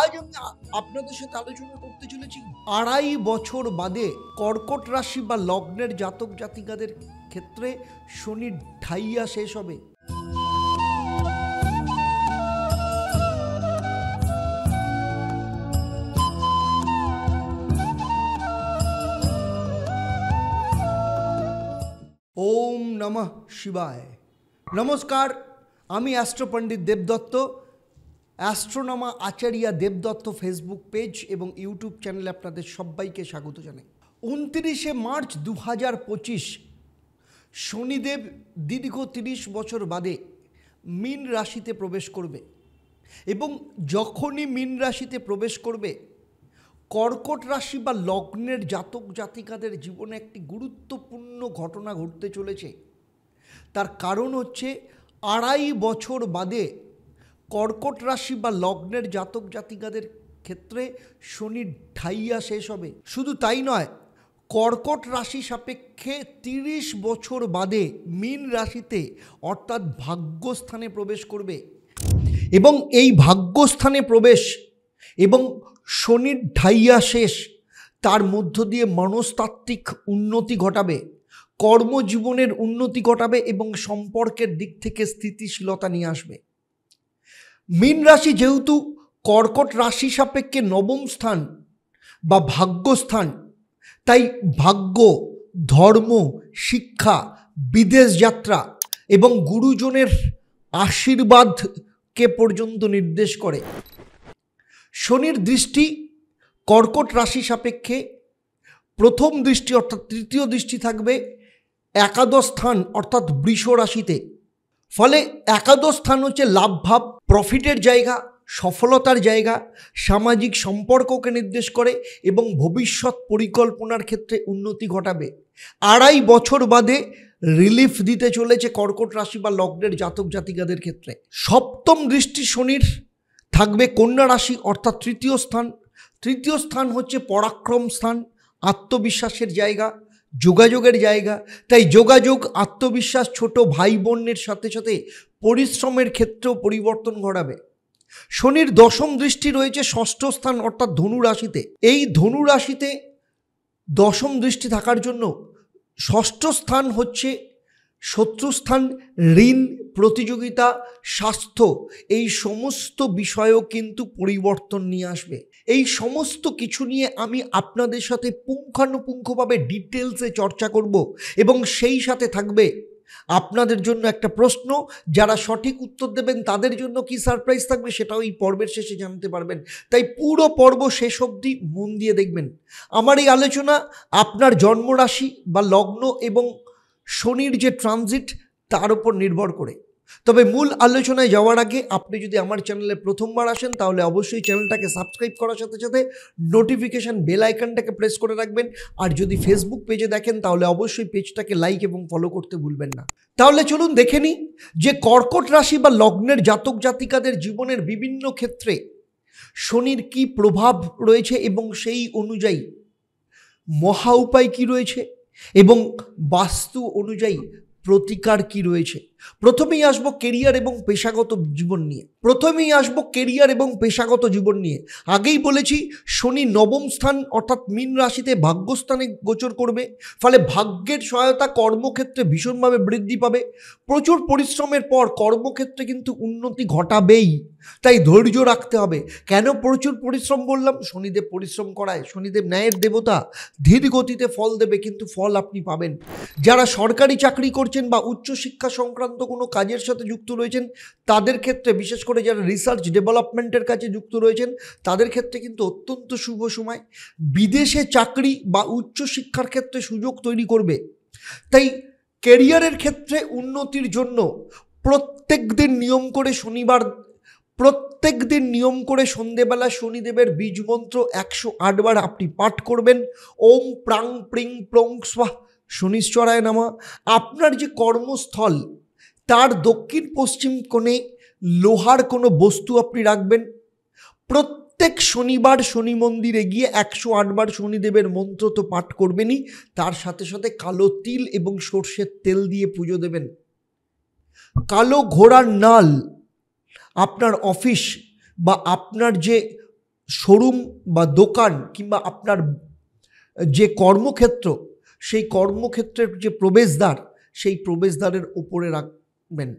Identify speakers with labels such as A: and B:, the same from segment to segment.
A: আজ আমি আপনাদের সাথে আলোচনা করতে চলেছি 2.5 বছর বাদে কর্কট রাশি বা লগ্নের জাতক জাতিকাদের ক্ষেত্রে শনির ঢাইয়া শেষ হবে। ওম নমঃ শিবায়। নমস্কার, আমি অ্যাস্ট্রো পণ্ডিত দেবদত্ত। অ্যাস্ট্রোনমা আচার্য দেবদত্ত ফেসবুক পেজ এবং ইউটিউব চ্যানেলে আপনাদের সবাইকে স্বাগত জানাই। 29শে মার্চ 2025 শনিদেব দীর্ঘ 30 বছর বাদে মীন রাশিতে প্রবেশ করবে এবং যখনই মীন রাশিতে প্রবেশ করবে কর্কট রাশি বা লগ্নের জাতক জাতিকাদের জীবনে একটি গুরুত্বপূর্ণ ঘটনা ঘটতে চলেছে। তার কারণ হচ্ছে 2.5 বছর বাদে কর্কট রাশি বা লগ্নের জাতক জাতিকাদের ক্ষেত্রে শনির ঢাইয়া শেষ হবে। শুধু তাই নয়, কর্কট রাশি সাপেক্ষে 30 বছর বাদে মীন রাশিতে অর্থাৎ ভাগ্যস্থানে প্রবেশ করবে এবং এই ভাগ্যস্থানে প্রবেশ এবং শনির ঢাইয়া শেষ তার মধ্য দিয়ে মনস্তাত্ত্বিক উন্নতি ঘটাবে, কর্মজীবনের উন্নতি ঘটাবে এবং সম্পর্কের দিক থেকে স্থিতিশীলতা নিয়ে আসবে। মীন রাশি যেহেতু কর্কট রাশি সাপেক্ষে নবম স্থান বা ভাগ্যস্থান, তাই ভাগ্য, ধর্ম, শিক্ষা, বিদেশ যাত্রা এবং গুরুজনের আশীর্বাদকে পর্যন্ত নির্দেশ করে। শনির দৃষ্টি কর্কট রাশি সাপেক্ষে প্রথম দৃষ্টি অর্থাৎ তৃতীয় দৃষ্টি থাকবে একাদশ স্থান অর্থাৎ বৃষ রাশিতে। ফলে একাদশ স্থান হচ্ছে লাভ ভাব, প্রফিটের জায়গা, সফলতার জায়গা, সামাজিক সম্পর্ককে নির্দেশ করে এবং ভবিষ্যৎ পরিকল্পনার ক্ষেত্রে উন্নতি ঘটাবে। 2.5 বছর বাদে রিলিফ দিতে চলেছে কর্কট রাশি বা লগ্নের জাতক জাতিকাদের ক্ষেত্রে। সপ্তম দৃষ্টি শনির থাকবে কন্যা রাশি অর্থাৎ তৃতীয় স্থান। তৃতীয় স্থান হচ্ছে পরাক্রম স্থান, আত্মবিশ্বাসের জায়গা, যোগাযোগের জায়গা। তাই যোগাযোগ, আত্মবিশ্বাস, ছোট ভাই বোনের সাথে সাথে পরিশ্রমের ক্ষেত্রেও পরিবর্তন ঘটাবে। শনির দশম দৃষ্টি রয়েছে ষষ্ঠ স্থান অর্থাৎ ধনু রাশিতে। এই ধনু রাশিতে দশম দৃষ্টি থাকার জন্য ষষ্ঠ স্থান হচ্ছে শত্রুস্থান, ঋণ, প্রতিযোগিতা, স্বাস্থ্য, এই সমস্ত বিষয়ও কিন্তু পরিবর্তন নিয়ে আসবে। এই সমস্ত কিছু নিয়ে আমি আপনাদের সাথে পুঙ্খানুপুঙ্খভাবে ডিটেলসে চর্চা করব এবং সেই সাথে থাকবে আপনাদের জন্য একটা প্রশ্ন। যারা সঠিক উত্তর দেবেন তাদের জন্য কি সারপ্রাইজ থাকবে সেটাও এই পর্বের শেষে জানতে পারবেন। তাই পুরো পর্ব শেষ অবধি মন দিয়ে দেখবেন। আমার এই আলোচনা আপনার জন্মরাশি বা লগ্ন এবং শনির যে ট্রানজিট তার উপর নির্ভর করে। তবে মূল আলোচনায় যাওয়ার আগে আপনি যদি আমার চ্যানেলে প্রথমবার আসেন তাহলে অবশ্যই চ্যানেলটাকে সাবস্ক্রাইব করার সাথে সাথে নোটিফিকেশান বেল আইকনটাকে প্রেস করে রাখবেন। আর যদি ফেসবুক পেজে দেখেন তাহলে অবশ্যই পেজটাকে লাইক এবং ফলো করতে ভুলবেন না। তাহলে চলুন দেখে নিই যে কর্কট রাশি বা লগ্নের জাতক জাতিকাদের জীবনের বিভিন্ন ক্ষেত্রে শনির কি প্রভাব রয়েছে এবং সেই অনুযায়ী মহা উপায় কি রয়েছে এবং বাস্তু অনুযায়ী প্রতিকার কি রয়েছে। প্রথমেই আসবো কেরিয়ার এবং পেশাগত জীবন নিয়ে। আগেই বলেছি শনি নবম স্থান অর্থাৎ মীন রাশিতে ভাগ্যস্থানে গোচর করবে। ফলে ভাগ্যের সহায়তা কর্মক্ষেত্রে ভীষণভাবে বৃদ্ধি পাবে। প্রচুর পরিশ্রমের পর কর্মক্ষেত্রে কিন্তু উন্নতি ঘটাবেই, তাই ধৈর্য রাখতে হবে। কেন প্রচুর পরিশ্রম বললাম? শনিদেব পরিশ্রম করায়, শনিদেব ন্যায়ের দেবতা, ধীর গতিতে ফল দেবে কিন্তু ফল আপনি পাবেন। যারা সরকারি চাকরি করছেন বা উচ্চশিক্ষা সংক্রান্ত কোনো কাজের সাথে যুক্ত রয়েছেন তাদের ক্ষেত্রে, বিশেষ করে যারা রিসার্চ ডেভেলপমেন্টের কাছে যুক্ত রয়েছেন তাদের ক্ষেত্রে কিন্তু অত্যন্ত শুভ সময়। বিদেশে চাকরি বা উচ্চশিক্ষার ক্ষেত্রে সুযোগ তৈরি করবে। তাই ক্যারিয়ারের ক্ষেত্রে উন্নতির জন্য প্রত্যেক দিন নিয়ম করে সন্ধেবেলা শনিদেবের বীজ মন্ত্র 108 বার আপনি পাঠ করবেন। ওম প্রাং প্রিং প্রং স্বাহ শনিশ্চরায় নমঃ। আপনার যে কর্মস্থল তার দক্ষিণ পশ্চিম কোণে লোহার কোনো বস্তু আপনি রাখবেন। প্রত্যেক শনিবার শনি মন্দিরে গিয়ে 108 বার শনিদেবের মন্ত্র তো পাঠ করবেনই, তার সাথে সাথে কালো তিল এবং সর্ষের তেল দিয়ে পুজো দেবেন। কালো ঘোড়ার নাল আপনার অফিস বা আপনার যে শোরুম বা দোকান কিংবা আপনার যে কর্মক্ষেত্র, সেই কর্মক্ষেত্রের যে প্রবেশদ্বার, সেই প্রবেশদ্বারের উপরে রাখবেন।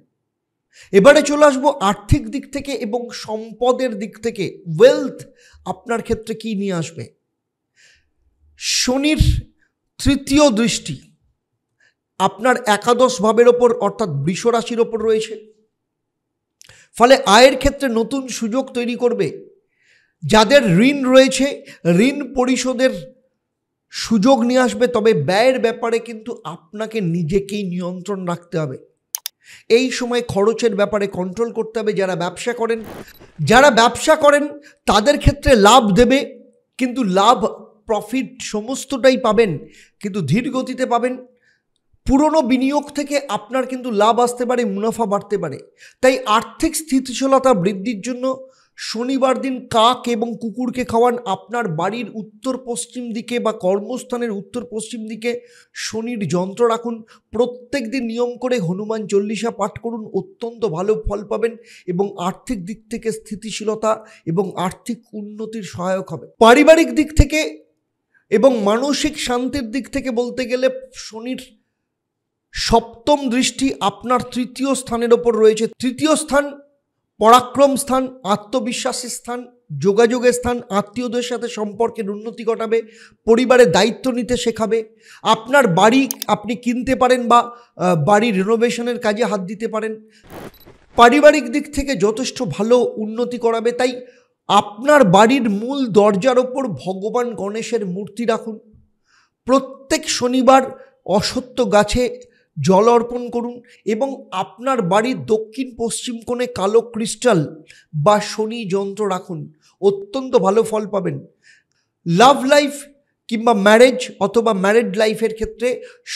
A: এবারে চলে আসবো আর্থিক দিক থেকে এবং সম্পদের দিক থেকে। ওয়েলথ আপনার ক্ষেত্রে কি নিয়ে আসবে? শনির তৃতীয় দৃষ্টি আপনার একাদশ ভাবের ওপর অর্থাৎ বৃষ রাশির ওপর রয়েছে, ফলে আয়ের ক্ষেত্রে নতুন সুযোগ তৈরি করবে। যাদের ঋণ রয়েছে ঋণ পরিশোধের সুযোগ নিয়ে আসবে, তবে ব্যয়ের ব্যাপারে কিন্তু আপনাকে নিজেকেই নিয়ন্ত্রণ রাখতে হবে। এই সময় খরচের ব্যাপারে কন্ট্রোল করতে হবে। যারা ব্যবসা করেন তাদের ক্ষেত্রে লাভ দেবে, কিন্তু লাভ প্রফিট সমস্তটাই পাবেন, কিন্তু ধীর গতিতে পাবেন। পুরনো বিনিয়োগ থেকে আপনার কিন্তু লাভ আসতে পারে, মুনাফা বাড়তে পারে। তাই আর্থিক স্থিতিশীলতা বৃদ্ধির জন্য শনিবার দিন কাক এবং কুকুরকে খাওয়ান। আপনার বাড়ির উত্তর পশ্চিম দিকে বা কর্মস্থানের উত্তর পশ্চিম দিকে শনির যন্ত্র রাখুন। প্রত্যেক দিন নিয়ম করে হনুমান চল্লিশা পাঠ করুন, অত্যন্ত ভালো ফল পাবেন এবং আর্থিক দিক থেকে স্থিতিশীলতা এবং আর্থিক উন্নতির সহায়ক হবে। পারিবারিক দিক থেকে এবং মানসিক শান্তির দিক থেকে বলতে গেলে শনির সপ্তম দৃষ্টি আপনার তৃতীয় স্থানের ওপর রয়েছে। তৃতীয় স্থান পরাক্রম স্থান, আত্মবিশ্বাসের স্থান, যোগাযোগের স্থান, আত্মীয়দের সাথে সম্পর্কের উন্নতি ঘটাবে, পরিবারের দায়িত্ব নিতে শেখাবে। আপনার বাড়ি আপনি কিনতে পারেন বা বাড়ি রিনোভেশনের কাজে হাত দিতে পারেন। পারিবারিক দিক থেকে যথেষ্ট ভালো উন্নতি করাবে। তাই আপনার বাড়ির মূল দরজার ওপর ভগবান গণেশের মূর্তি রাখুন। প্রত্যেক শনিবার অশ্বত্থ গাছে জল অর্পণ করুন এবং আপনার বাড়ির দক্ষিণ পশ্চিম কোণে কালো ক্রিস্টাল বা শনি যন্ত্র রাখুন, অত্যন্ত ভালো ফল পাবেন। লাভ লাইফ কিংবা ম্যারেজ অথবা ম্যারিড লাইফের ক্ষেত্রে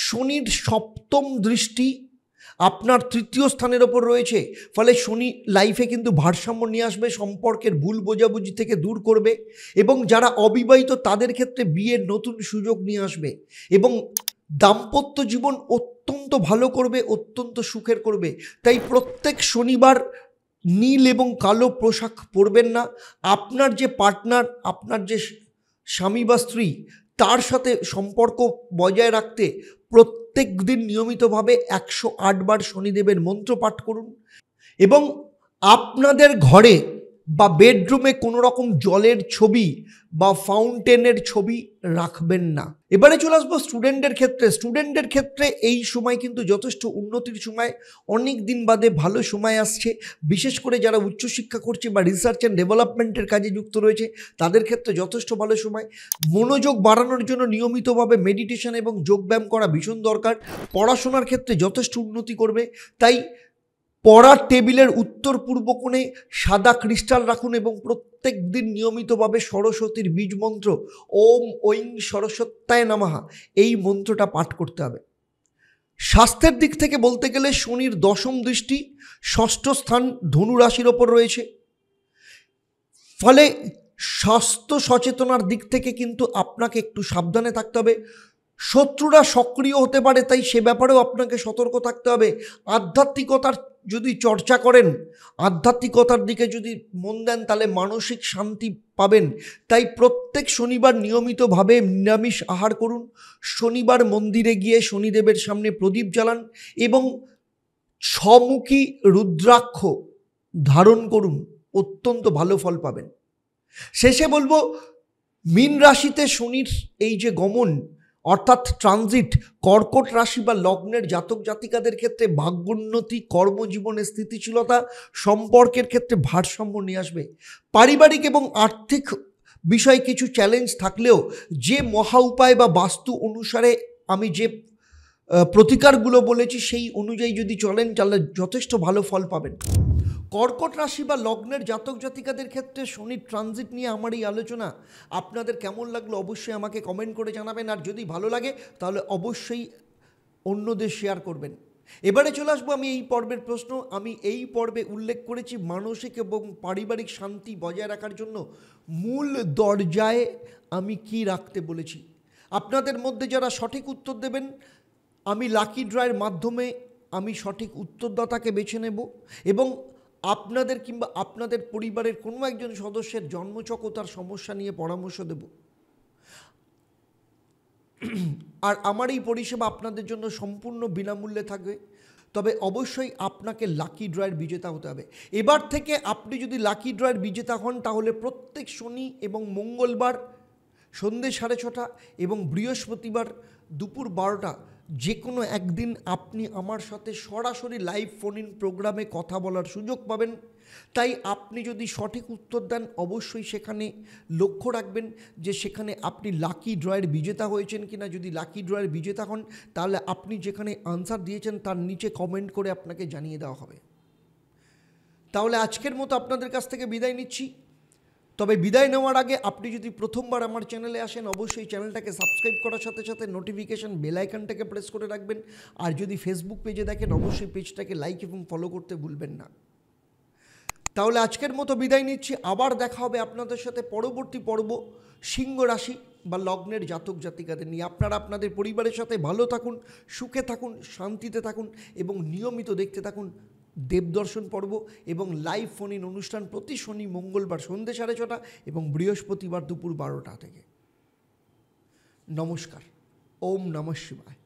A: শনির সপ্তম দৃষ্টি আপনার তৃতীয় স্থানের ওপর রয়েছে, ফলে শনি লাইফে কিন্তু ভারসাম্য নিয়ে আসবে, সম্পর্কের ভুল বোঝাবুঝি থেকে দূর করবে এবং যারা অবিবাহিত তাদের ক্ষেত্রে বিয়ের নতুন সুযোগ নিয়ে আসবে এবং দাম্পত্য জীবন অত্যন্ত ভালো করবে, অত্যন্ত সুখের করবে। তাই প্রত্যেক শনিবার নীল এবং কালো পোশাক পরবেন না। আপনার যে পার্টনার, আপনার যে স্বামী বা স্ত্রী, তার সাথে সম্পর্ক বজায় রাখতে প্রত্যেক দিন নিয়মিতভাবে 108 বার শনিদেবের মন্ত্র পাঠ করুন এবং আপনাদের ঘরে বা বেডরুমে কোনো রকম জলের ছবি বা ফাউন্টেনের ছবি রাখবেন না। এবারে চলে আসবো স্টুডেন্টদের ক্ষেত্রে এই সময় কিন্তু যথেষ্ট উন্নতির সময়, অনেক দিন বাদে ভালো সময় আসছে। বিশেষ করে যারা উচ্চশিক্ষা করছে বা রিসার্চ অ্যান্ড ডেভেলপমেন্টের কাজে যুক্ত রয়েছে তাদের ক্ষেত্রে যথেষ্ট ভালো সময়। মনোযোগ বাড়ানোর জন্য নিয়মিতভাবে মেডিটেশন এবং যোগব্যায়াম করা ভীষণ দরকার। পড়াশোনার ক্ষেত্রে যথেষ্ট উন্নতি করবে। তাই পড়ার টেবিলের উত্তর পূর্ব কোণে সাদা ক্রিস্টাল রাখুন এবং প্রত্যেক দিন নিয়মিতভাবে সরস্বতীর বীজ মন্ত্র ওম ঐং সরস্বত্যায় নমঃ এই মন্ত্রটা পাঠ করতে হবে। স্বাস্থ্যের দিক থেকে বলতে গেলে শনির দশম দৃষ্টি ষষ্ঠ স্থান ধনু রাশির ওপর রয়েছে, ফলে স্বাস্থ্য সচেতনার দিক থেকে কিন্তু আপনাকে একটু সাবধানে থাকতে হবে। শত্রুরা সক্রিয় হতে পারে, তাই সে ব্যাপারেও আপনাকে সতর্ক থাকতে হবে। আধ্যাত্মিকতার যদি চর্চা করেন, আধ্যাত্মিকতার দিকে যদি মন দেন, তাহলে মানসিক শান্তি পাবেন। তাই প্রত্যেক শনিবার নিয়মিতভাবে নিরামিষ আহার করুন। শনিবার মন্দিরে গিয়ে শনিদেবের সামনে প্রদীপ জ্বালান এবং ছমুখী রুদ্রাক্ষ ধারণ করুন, অত্যন্ত ভালো ফল পাবেন। শেষে বলবো, মীন রাশিতে শনির এই যে গমন অর্থাৎ ট্রানজিট কর্কট রাশি বা লগ্নের জাতক জাতিকাদের ক্ষেত্রে ভাগ্যোন্নতি, কর্মজীবনে স্থিতিশীলতা, সম্পর্কের ক্ষেত্রে ভারসাম্য নিয়ে আসবে। পারিবারিক এবং আর্থিক বিষয়ে কিছু চ্যালেঞ্জ থাকলেও যে মহা উপায় বা বাস্তু অনুসারে আমি যে প্রতিকারগুলো বলেছি সেই অনুযায়ী যদি চলেন তাহলে যথেষ্ট ভালো ফল পাবেন। কর্কট রাশি বা লগ্নের জাতক জাতিকাদের ক্ষেত্রে শনির ট্রানজিট নিয়ে আমার এই আলোচনা আপনাদের কেমন লাগলো অবশ্যই আমাকে কমেন্ট করে জানাবেন, আর যদি ভালো লাগে তাহলে অবশ্যই অন্যদের শেয়ার করবেন। এবারে চলে আসবো আমি এই পর্বের প্রশ্ন। আমি এই পর্বে উল্লেখ করেছি মানসিক এবং পারিবারিক শান্তি বজায় রাখার জন্য মূল দরজায় আমি কি রাখতে বলেছি। আপনাদের মধ্যে যারা সঠিক উত্তর দেবেন, আমি লাকি ড্রয়ের মাধ্যমে আমি সঠিক উত্তরদাতাকে বেছে নেব এবং আপনাদের কিংবা আপনাদের পরিবারের কোনো একজন সদস্যের জন্মছক ও তার সমস্যা নিয়ে পরামর্শ দেব। আর আমার এই পরিষেবা আপনাদের জন্য সম্পূর্ণ বিনামূল্যে থাকবে। তবে অবশ্যই আপনাকে লাকি ড্রয়ের বিজেতা হতে হবে। এবার থেকে আপনি যদি লাকি ড্রয়ের বিজেতা হন তাহলে প্রত্যেক শনি এবং মঙ্গলবার সন্ধ্যে 6:30 এবং বৃহস্পতিবার দুপুর 12টা যে কোনো একদিন আপনি আমার সাথে সরাসরি লাইভ ফোন ইন প্রোগ্রামে কথা বলার সুযোগ পাবেন। তাই আপনি যদি সঠিক উত্তর দেন অবশ্যই সেখানে লক্ষ্য রাখবেন যে সেখানে আপনি লাকি ড্রয়ের বিজেতা হয়েছেন কিনা। যদি লাকি ড্রয়ের বিজেতা হন তাহলে আপনি যেখানে আনসার দিয়েছেন তার নিচে কমেন্ট করে আপনাকে জানিয়ে দেওয়া হবে। তাহলে আজকের মতো আপনাদের কাছ থেকে বিদায় নিচ্ছি। তবে বিদায় নেওয়ার আগে আপনি যদি প্রথমবার আমার চ্যানেলে আসেন অবশ্যই চ্যানেলটাকে সাবস্ক্রাইব করার সাথে সাথে নোটিফিকেশান বেল আইকনটাকে প্রেস করে রাখবেন। আর যদি ফেসবুক পেজে দেখেন অবশ্যই পেজটাকে লাইক এবং ফলো করতে ভুলবেন না। তাহলে আজকের মতো বিদায় নিচ্ছি। আবার দেখা হবে আপনাদের সাথে পরবর্তী পর্ব সিংহ রাশি বা লগ্নের জাতক জাতিকাদের নিয়ে। আপনারা আপনাদের পরিবারের সাথে ভালো থাকুন, সুখে থাকুন, শান্তিতে থাকুন এবং নিয়মিত দেখতে থাকুন দেবদর্শন পর্ব এবং লাইভ ফোন ইন অনুষ্ঠান প্রতি শনি মঙ্গলবার সন্ধ্যে 6:30 এবং বৃহস্পতিবার দুপুর 12টা থেকে। নমস্কার। ওম নমঃ শিবায়।